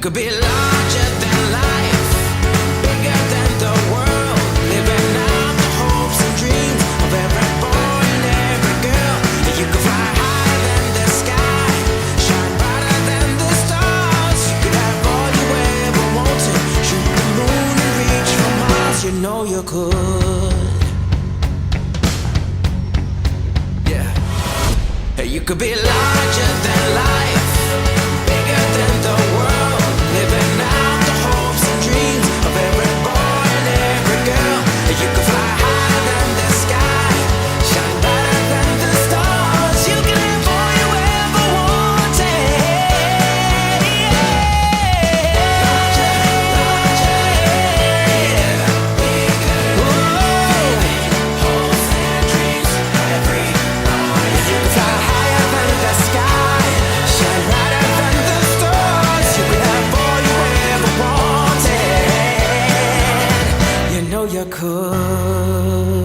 could be larger than life, bigger than the world, living out the hopes and dreams of every boy and every girl. You could fly higher than the sky, shine brighter than the stars. You could have all you ever wanted, shoot the moon and reach for Mars. You know you could. Yeah. Hey, you could be larger than life, bigger than the world, living out the hopes and dreams of every boy and every girl. You could fly higher than the sky, shine brighter than the stars. You can have all you ever wanted. Larger, larger, bigger, hopes and dreams, every boy. You could fly higher than the sky, shine brighter than the stars. You could have all you ever wanted. You know you could.